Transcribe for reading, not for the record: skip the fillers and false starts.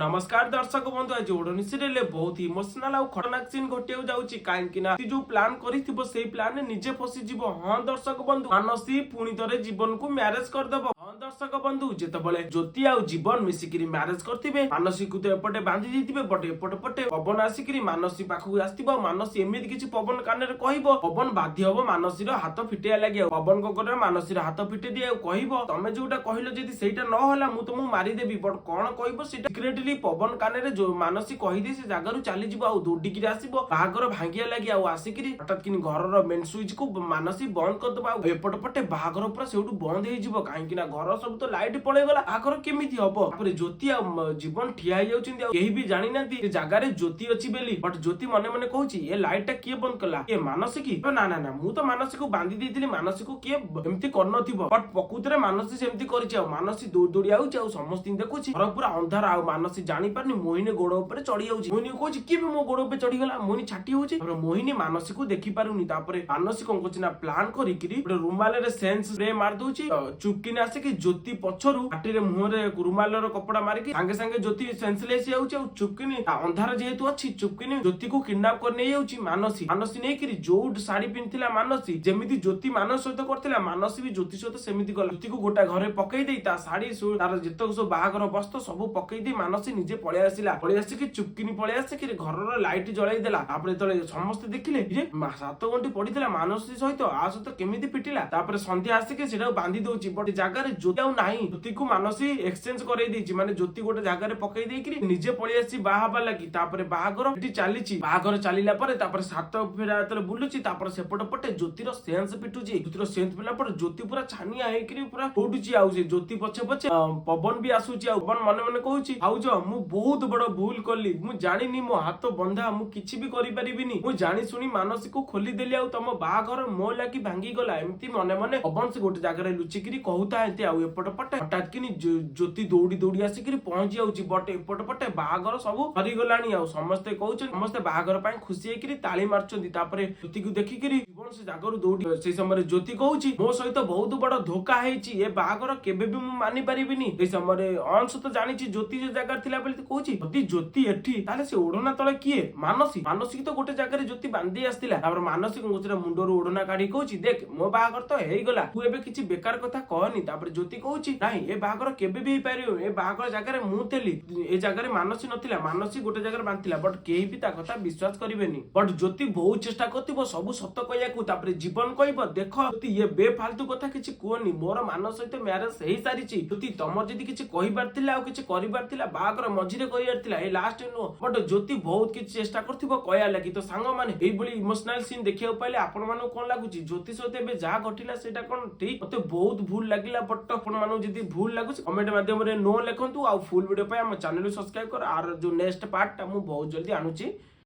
नमस्कार दर्शक बंधु आज ओढ़नी सीरियल बहुत इमोशनल आउ खतरनाक सीन घटिया जाउची काहेकि ना जो प्लान करिथिबो सेही प्लान ने निजे फसी जीवो। हां दर्शक बंधु मानसी पुणी तरे जीवन को मैरेज कर देबो। हां दर्शक बंधु जेतेबेले ज्योति आउ जीवन मिसिकिरी मैरेज करथिबे मानसी को तो एपटे बांधी दिथिबे बट एपटे पटे पवन आसिकिरी मानसी पाखु आस्तिबो। मानसी एमिति किछि पवन काने रे कहइबो पवन बाध्य होबो मानसी रो हाथ फिटिया लागि पवन को करे मानसी रो हाथ फिटे दिए कहइबो तमे जोटा कहिलो जदी सेटा न होला मु तुमु मारी देबी बट कोन कहइबो सेटा सिक्रेटली पवन काने रे जो मानसी कहिदे से जागा रु चली जीवो आउ दौडिकी आसीबो बाहागर भांगिया लागि आउ आसिकिरी हठात किनी घर मेन स्विच को मानसी बंद कर दबा एपट पटे बाहागर पूरा सेउटु बंद हे जीवो काहेकि ना घर सब तो लाइट पळे गला बाहागर केमिति हबो। तापर ज्योति आ जीवन ठिया हे जाउचिंदी आ केही भी जानि नांती ए जागा रे ज्योति अछि बेली बट ज्योति मने मने कहूची ए लाइट टा किए बंद कला ए मानसी की ना ना ना मु तो मानसी को बांधी देथिली मानसी को किए एम्ति करनथिबो बट प्रकृति रे मानसी सेम्ति करिछि आ मानसी दौड़ दौड़ी आउची आ समस्ती देखुछि घर पूरा अंधार आ मानसी जानी पारनी मोहिनी गोड़ ऊपर चढ़ी जाउची। मोहिनी कहूची कि भी मो गोड़ ऊपर चढ़ी गला मोहिनी छाटी होउची और मोहिनी मानसी को देखि पारुनी। तापरे मानसी कोन कोची ना प्लान करिकिरी गोटे रुमाल रे सेंस स्प्रे मार दोउची चुपकिने आसे कि ज्योति पछरु पाटी रे मुह रे रुमाल रो कपड़ा मारिकी संगे संगे ज्योति सेंसलेस जाउची आ चुपकिने अंधार जेहेतु अछि चुपकिने ज्योति को किडनैप कर नै जाउची। मानसी मानसी नै किरी जो साड़ी पिनथिला मानसी जेमिति ज्योति मानस सहित करथिला मानसी भी ज्योति सहित सेमिति गला ज्योति को गोटा घरे पकई देई ता साड़ी तार जेतक सब बाहागर वस्त्र सब पकई दे मानसी निजे पळे आसिला पळे आसिकी चुपकिनी पळे आसिकी घरर लाइट जळाई देला। तापरे तळे समस्त देखिले जे 7 घंटे पडिथिला मानसी सहित आ सहित केमिति पिटिला। तापरे संध्या आसिकी सेटा बांधी दोउची बट जागा रे ज्योति आउ नाही ज्योति को मानसी एक्सचेंज करई देची माने ज्योति गोटे जागा रे पकई देइकरी निजे पळे आसी बाहाबा लागि। तापरे बाहागर एठी चालीची बाहागर चालिला परे तापरे 7 फेरा तले बुलुची तापरे सेपट पटे ज्योतिर सेंस पिटुची ज्योतिर सेंस पिला पर ज्योति पूरा छानिया हेकरी पूरा उडुची आउ से ज्योति पछे पछे पवन भी आसुची आ पवन मने मने कहूची आउज मु बहुत बड़ भूल कली मु जानिनी मो हाथ बंधा मु किछि भी करि परिबिनी मु जानि सुनी मानसी को खोली देली आ तम बाहागर मो लागि भांगी गला एम्ति मने मने पवन से गोटे जागा रे लुचिकिरी कहूता हेते आ एपट पटे हठात किनी ज्योति दौड़ी दौड़ी आसिकिरी पहुंची जाउची बट एपट पटे बाहागर सब हरि गलानी आ समस्ते कहउछ समस्ते बाहागर पय खुशी हेकिरी ताली मारचंदी। तापरे ज्योति को देखिकिरी जीवन से जागा रु दौड़ी से समय ज्योति कहउची मो सहित बहुत बड़ धोखा हेची ए बाहागर केबे भी मु मानि परिबिनी। ए समय अंश तो जानिची ज्योति जे जागा थिला बेले कहउची जदी ज्योति एठी ताले से ओढना तळे किए मानसी मानसी तो गोटे जागा रे ज्योति बांधी आस्तिला। तापर मानसी कोचरा मुंडरो ओढना काढी कहउची देख मो बाहागर तो हेई गला तू एबे किछि बेकार कथा कहनी। तापर ज्योति कहउची नाही ए बाहागर केबे भी पारियो ए बाहागर जागा रे मु तेली ए जागा रे मानसी नथिला मानसी गोटे जागा रे बांधिला बट केही भी ता कथा विश्वास करिवेनी बट ज्योति बहुत चेष्टा करतिबो सब सत कहया को। तापर जीवन कहइबो देखो ज्योति ये बेफालतू कथा किछि कोनी मोर मानस सहित मैरेज हेई सारिची ज्योति तमर जदी किछि कहिबार थिला आ किछि करिबार थिला बाहागर मझिरे करियार थिला ए लास्ट नो बट ज्योति बहुत किछि चेष्टा करथिबो कहया लागि। तो सांग माने एई बली इमोशनल सीन देखियो पाइले आपण मानु कोन लागुची ज्योति सहित एबे जा घटिला सेटा कोन ठीक मते बहुत भूल लागिला बट आपण मानु जदी भूल लागुची कमेंट माध्यम रे नो लेखंतु आ फुल वीडियो पय हम चैनल सब्सक्राइब कर आर जो नेक्स्ट पार्ट हम बहुत जल्दी आनुची।